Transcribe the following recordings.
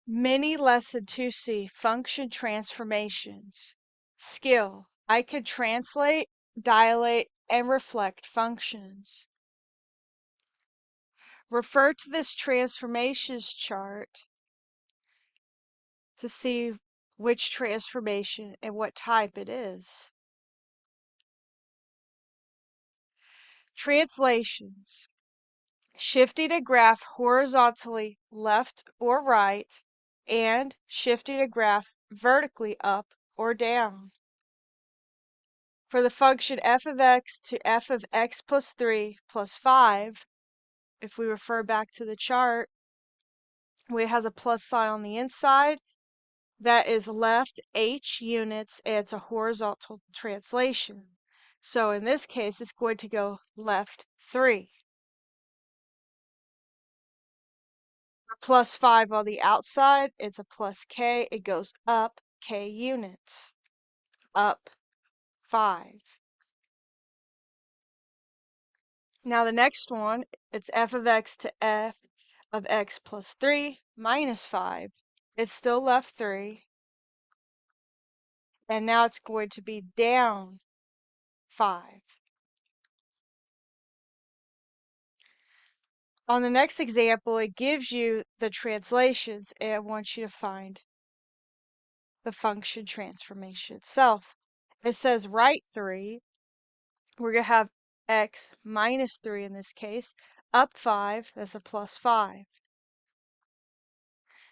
Mini lesson 2C, function transformations. Skill. I can translate, dilate, and reflect functions. Refer to this transformations chart to see which transformation and what type it is. Translations. Shifting a graph horizontally left or right, and shifting a graph vertically up or down. For the function f of x to f of x plus 3 plus 5, if we refer back to the chart, it has a plus sign on the inside. That is left h units, and it's a horizontal translation. So in this case, it's going to go left 3. The plus 5 on the outside, it's a plus k. It goes up k units. Up 5. Now the next one, it's f of x to f of x plus 3 minus 5. It's still left 3. And now it's going to be down 5. On the next example, it gives you the translations, and it wants you to find the function transformation itself. It says right 3. We're going to have x minus 3 in this case. Up 5, that's a plus 5.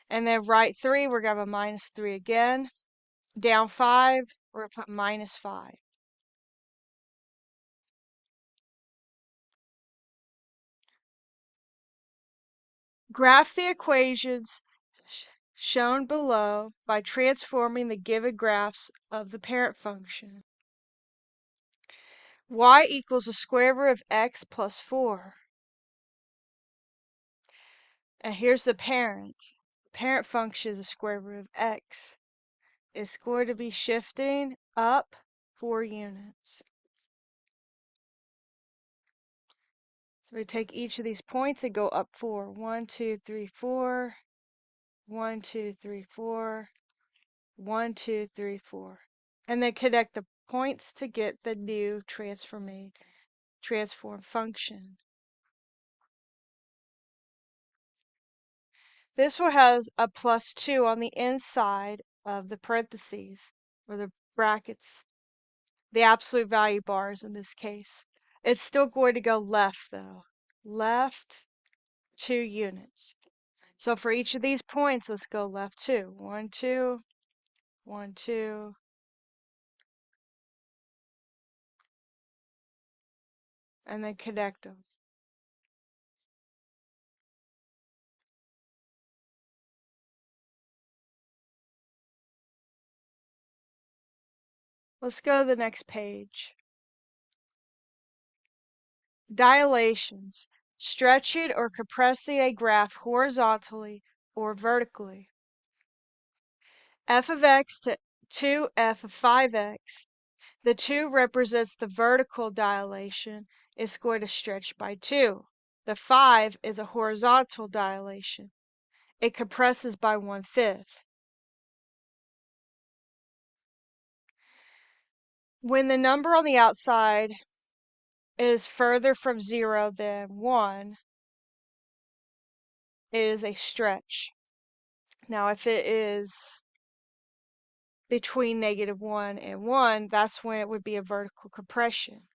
And then right 3, we're going to have a minus 3 again. Down 5, we're going to put minus 5. Graph the equations shown below by transforming the given graphs of the parent function. Y equals the square root of x plus 4. And here's the parent. The parent function is the square root of x. It's going to be shifting up 4 units. So we take each of these points and go up 4. 1, 2, 3, 4. 1, 2, 3, 4. 1, 2, 3, 4. And then connect the points to get the new transform function. This one has a plus 2 on the inside of the parentheses, or the brackets, the absolute value bars in this case. It's still going to go left though. Left 2 units. So for each of these points, let's go left 2. 1, 2, 1, 2. And then connect them. Let's go to the next page. Dilations. Stretching or compressing a graph horizontally or vertically. F of x to 2f of 5x. The 2 represents the vertical dilation. It's going to stretch by 2. The 5 is a horizontal dilation. It compresses by 1/5. When the number on the outside is further from 0 than 1, it is a stretch. Now, if it is between -1 and 1, that's when it would be a vertical compression.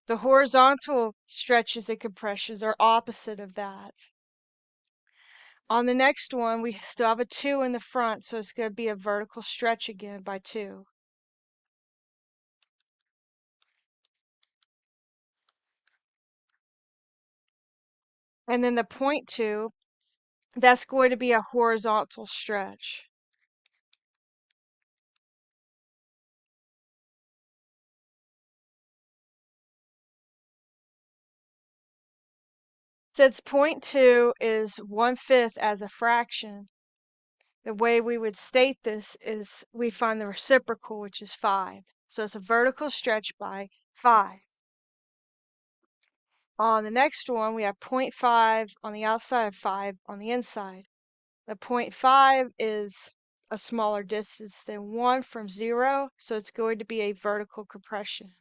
The horizontal stretches and compressions are opposite of that. On the next one, we still have a 2 in the front, so it's going to be a vertical stretch again by 2. And then the point 2, that's going to be a horizontal stretch. Since point 2 is 1/5 as a fraction, the way we would state this is we find the reciprocal, which is 5. So it's a vertical stretch by 5. On the next one, we have 0.5 on the outside of 5 on the inside. The 0.5 is a smaller distance than 1 from 0, so it's going to be a vertical compression.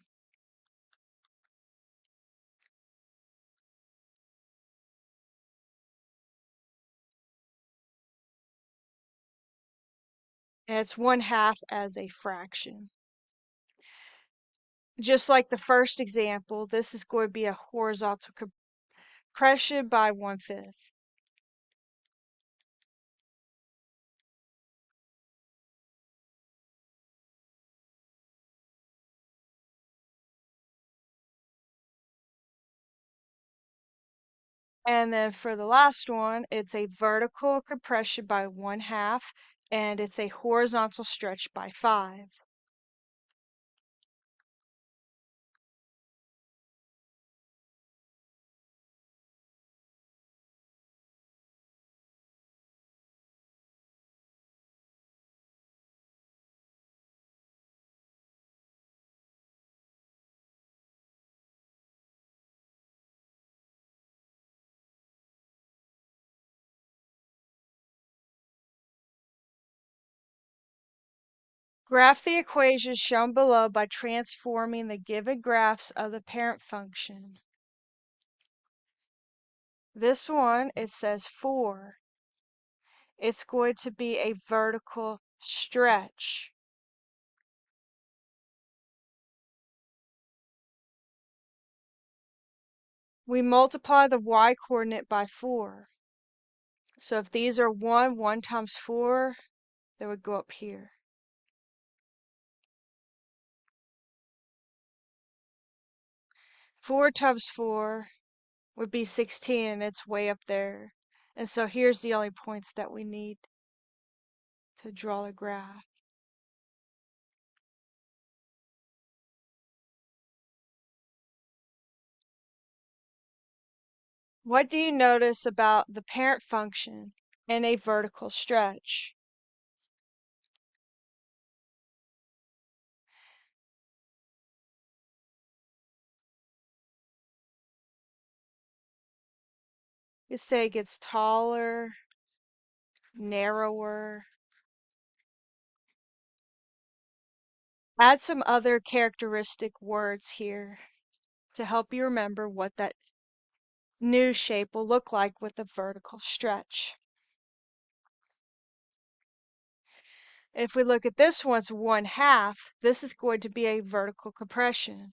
And it's 1/2 as a fraction. Just like the first example, this is going to be a horizontal compression by 1/5. And then for the last one, it's a vertical compression by 1/2, and it's a horizontal stretch by 5. Graph the equations shown below by transforming the given graphs of the parent function. This one, it says 4. It's going to be a vertical stretch. We multiply the y-coordinate by 4. So if these are 1, 1 times 4, they would go up here. 4 times 4 would be 16, and it's way up there. And so here's the only points that we need to draw the graph. What do you notice about the parent function and a vertical stretch? You say it gets taller, narrower. Add some other characteristic words here to help you remember what that new shape will look like with a vertical stretch. If we look at this one's 1/2, this is going to be a vertical compression.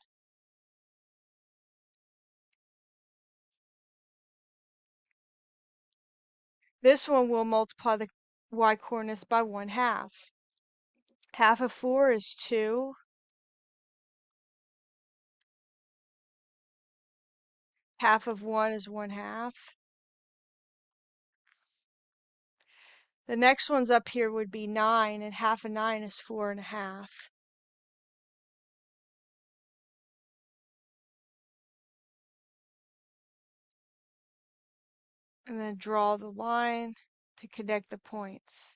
This one will multiply the y-coordinates by 1/2. Half of 4 is 2. Half of 1 is 1/2. The next one's up here would be 9, and half of 9 is 4.5. And then draw the line to connect the points.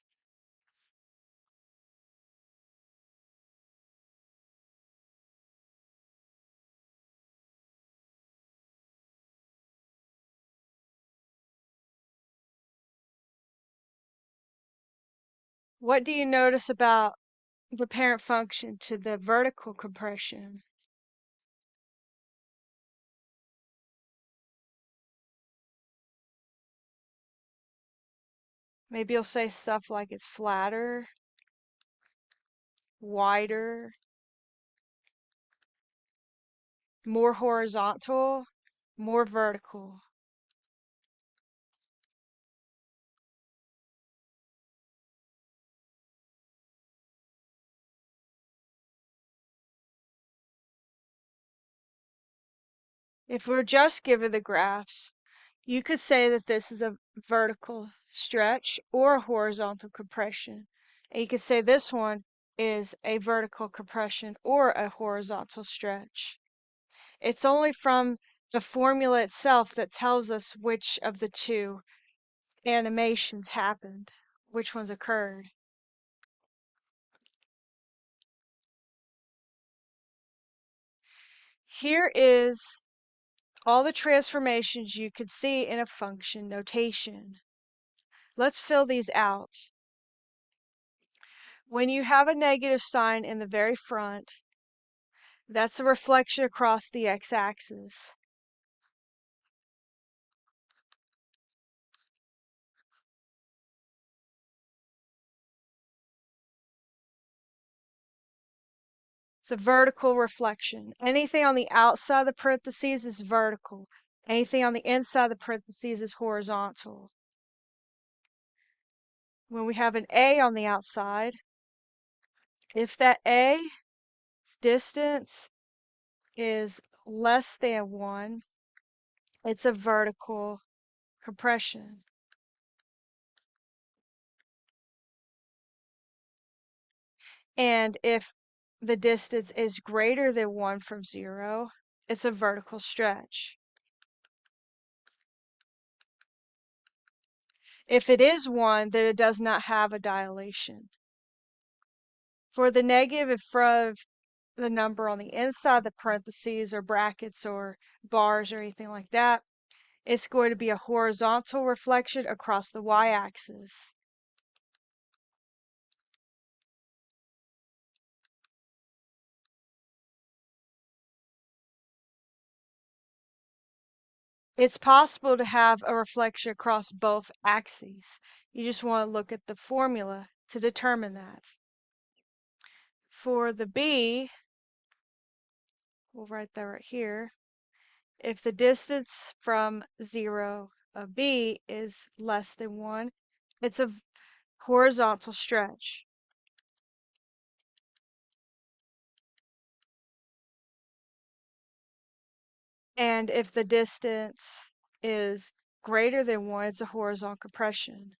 What do you notice about the parent function to the vertical compression? Maybe you'll say stuff like it's flatter, wider, more horizontal, more vertical. If we're just given the graphs, you could say that this is a vertical stretch or a horizontal compression. And you could say this one is a vertical compression or a horizontal stretch. It's only from the formula itself that tells us which of the two animations happened, which ones occurred. Here is all the transformations you could see in a function notation. Let's fill these out. When you have a negative sign in the very front, that's a reflection across the x-axis. It's a vertical reflection. Anything on the outside of the parentheses is vertical. Anything on the inside of the parentheses is horizontal. When we have an A on the outside, if that A distance is less than 1, it's a vertical compression. And if the distance is greater than 1 from 0, it's a vertical stretch. If it is 1, then it does not have a dilation. For the negative in front of the number on the inside of the parentheses or brackets or bars or anything like that, it's going to be a horizontal reflection across the y-axis. It's possible to have a reflection across both axes. You just want to look at the formula to determine that. For the B, we'll write that right here. If the distance from 0 of B is less than 1, it's a horizontal stretch. And if the distance is greater than 1, it's a horizontal compression.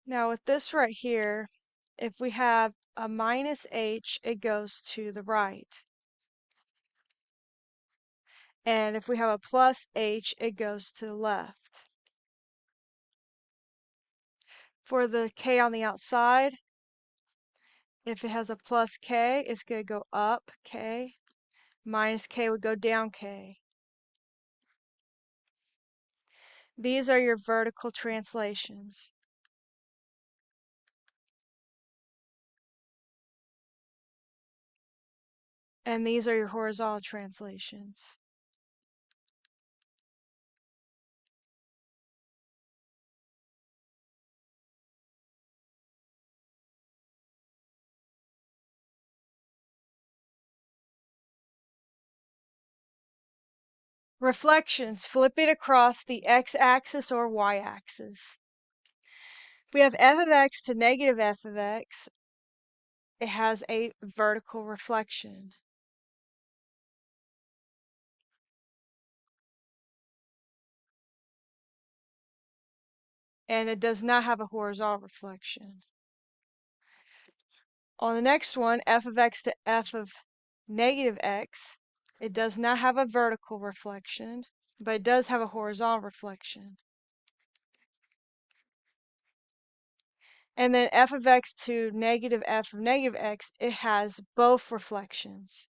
Now with this right here, if we have a minus h, it goes to the right. And if we have a plus h, it goes to the left. For the k on the outside, if it has a plus k, it's going to go up k. Minus k would go down k. These are your vertical translations. And these are your horizontal translations. Reflections, flip it across the x-axis or y-axis. We have f of x to negative f of x. It has a vertical reflection. And it does not have a horizontal reflection. On the next one, f of x to f of negative x, it does not have a vertical reflection, but it does have a horizontal reflection. And then f of x to negative f of negative x, it has both reflections.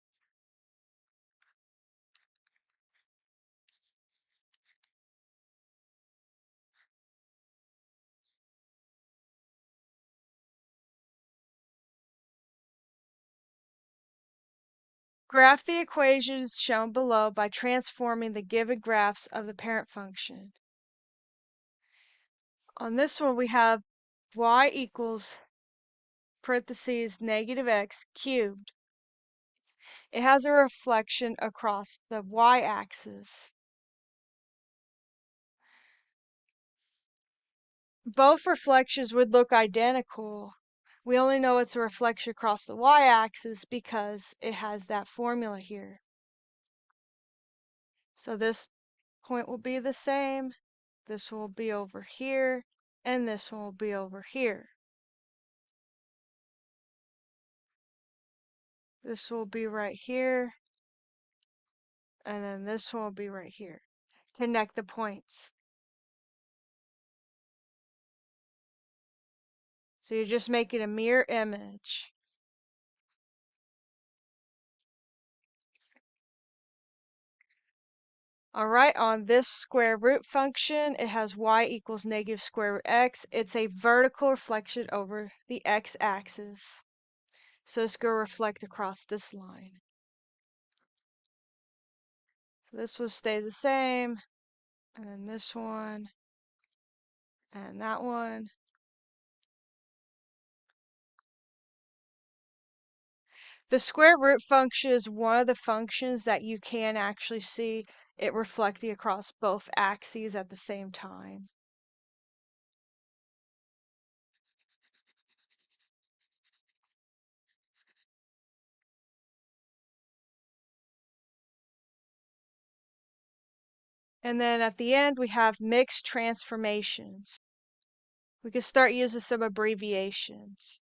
Graph the equations shown below by transforming the given graphs of the parent function. On this one, we have y equals parentheses negative x cubed. It has a reflection across the y-axis. Both reflections would look identical. We only know it's a reflection across the y-axis because it has that formula here. So this point will be the same, this will be over here, and this one will be over here. This will be right here, and then this one will be right here. Connect the points. So you're just making a mirror image. All right, on this square root function, it has y equals negative square root x. It's a vertical reflection over the x-axis. So it's going to reflect across this line. So this will stay the same, and then this one, and that one. The square root function is one of the functions that you can actually see it reflecting across both axes at the same time. And then at the end, we have mixed transformations. We can start using some abbreviations.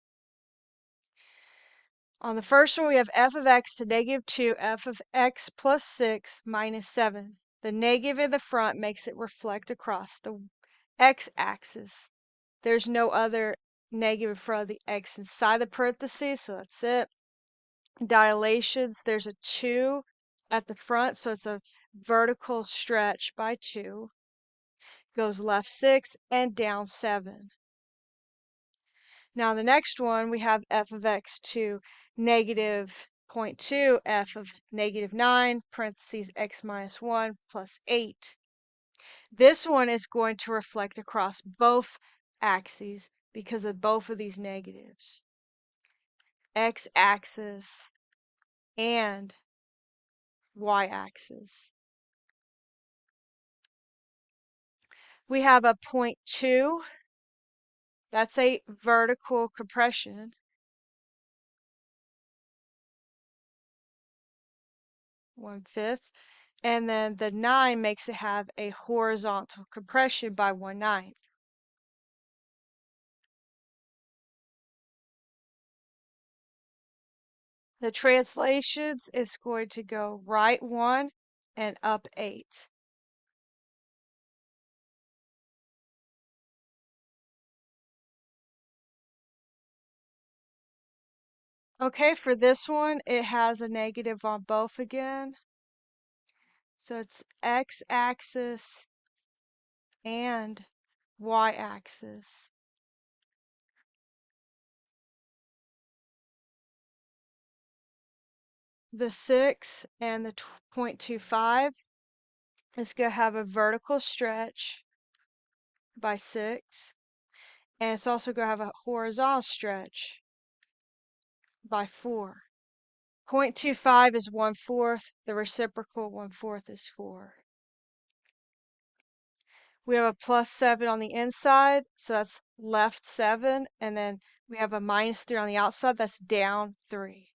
On the first one, we have f of x to negative 2, f of x plus 6 minus 7. The negative in the front makes it reflect across the x-axis. There's no other negative in front of the x inside the parentheses, so that's it. Dilations, there's a 2 at the front, so it's a vertical stretch by 2. Goes left 6 and down 7. Now the next one, we have f of x to negative 0.2, f of negative 9, parentheses x minus 1 plus 8. This one is going to reflect across both axes because of both of these negatives. X-axis and y-axis. We have a 0.2. That's a vertical compression. 1/5. And then the 9 makes it have a horizontal compression by 1/9. The translations is going to go right 1 and up 8. Okay, for this one, it has a negative on both again. So it's x-axis and y-axis. The 6 and the 0.25 is going to have a vertical stretch by 6. And it's also going to have a horizontal stretch by 4. 0.25 is 1/4. The reciprocal 1/4 is 4. We have a plus 7 on the inside, so that's left 7. And then we have a minus 3 on the outside, that's down 3.